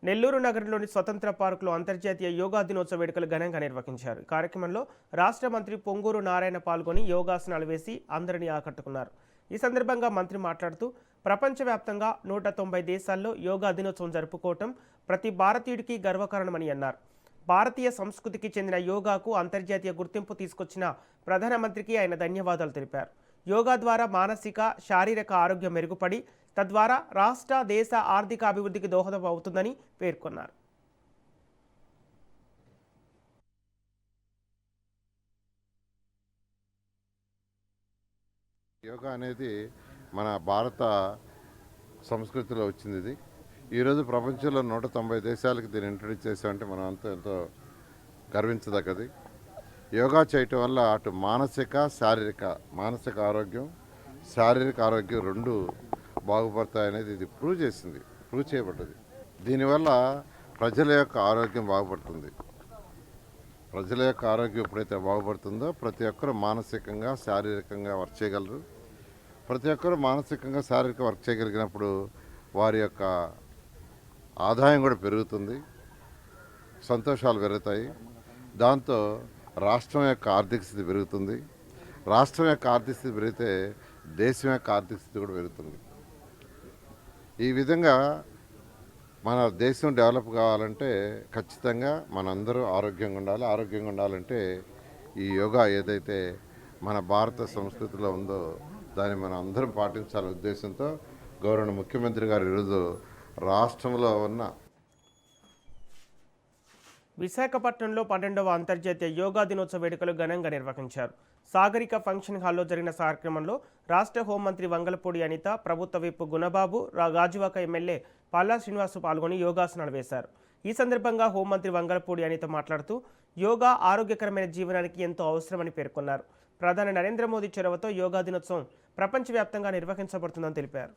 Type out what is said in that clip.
నెల్లూరు నగరంలోని స్వతంత్ర పార్కులో అంతర్జాతీయ యోగా దినోత్సవ వేడుకలు ఘనంగా నిర్వహించారు. ఈ కార్యక్రమంలో రాష్ట్ర మంత్రి పొంగూరు నారాయణ పాల్గొని యోగాసనాలు వేసి అందరినీ ఆకట్టుకున్నారు. ఈ సందర్భంగా మంత్రి మాట్లాడుతూ ప్రపంచవ్యాప్తంగా 190 దేశాల్లో యోగా దినోత్సవం జరుపుకోవటం ప్రతి భారతీయుడికి గర్వకారణమని అన్నారు. భారతీయ సంస్కృతికి చెందిన యోగాకు అంతర్జాతీయ గుర్తింపు తీసుకొచ్చిన ప్రధానమంత్రికి ఆయన ధన్యవాదాలు తెలిపారు. యోగా ద్వారా మానసిక, శారీరక ఆరోగ్యం మెరుగుపడి తద్వారా రాష్ట్ర, దేశ ఆర్థిక అభివృద్ధికి దోహదం అవుతుందని పేర్కొన్నారు. యోగా అనేది మన భారత సంస్కృతిలో వచ్చింది. ఇది ఈరోజు ప్రపంచంలో 190 దేశాలకు దీన్ని ఇంట్రడ్యూస్ చేసామంటే మనం అంతా ఎంతో గర్వించదగ్గది. యోగా చేయటం వల్ల అటు మానసిక ఆరోగ్యం, శారీరక ఆరోగ్యం రెండు బాగుపడతాయనేది ఇది ప్రూవ్ చేయబడ్డది. దీనివల్ల ప్రజల యొక్క ఆరోగ్యం బాగుపడుతుంది. ప్రజల యొక్క ఆరోగ్యం ఎప్పుడైతే బాగుపడుతుందో ప్రతి ఒక్కరు మానసికంగా, శారీరకంగా వర్క్ చేయగలరు. ప్రతి ఒక్కరు మానసికంగా, శారీరక వర్క్ చేయగలిగినప్పుడు వారి యొక్క ఆదాయం కూడా పెరుగుతుంది, సంతోషాలు పెరుగుతాయి. దాంతో రాష్ట్రం యొక్క ఆర్థిక స్థితి పెరుగుతుంది. రాష్ట్రం యొక్క ఆర్థిక స్థితి పెరిగితే దేశం యొక్క ఆర్థిక స్థితి కూడా పెరుగుతుంది. ఈ విధంగా మన దేశం డెవలప్ కావాలంటే ఖచ్చితంగా మనందరూ ఆరోగ్యంగా ఉండాలి. ఆరోగ్యంగా ఉండాలంటే ఈ యోగా ఏదైతే మన భారత సంస్కృతిలో ఉందో దాన్ని మనం అందరం పాటించాలనే ఉద్దేశంతో గౌరవ ముఖ్యమంత్రి గారు ఈరోజు రాష్ట్రంలో ఉన్న విశాఖపట్నంలో 12వ అంతర్జాతీయ యోగా దినోత్సవ వేడుకలు ఘనంగా నిర్వహించారు. సాగరిక ఫంక్షన్ హాల్లో జరిగిన కార్యక్రమంలో రాష్ట్ర హోంమంత్రి వంగలపూడి అనిత, ప్రభుత్వ విప్ గుణబాబు, గాజువాక ఎమ్మెల్యే పల్లా శ్రీనివాస్ పాల్గొని యోగాసనాలు వేశారు. ఈ సందర్భంగా హోంమంత్రి వంగలపూడి అనిత మాట్లాడుతూ యోగా ఆరోగ్యకరమైన జీవనానికి ఎంతో అవసరమని పేర్కొన్నారు. ప్రధాని నరేంద్ర మోదీ చొరవతో యోగా దినోత్సవం ప్రపంచవ్యాప్తంగా నిర్వహించబడుతుందని తెలిపారు.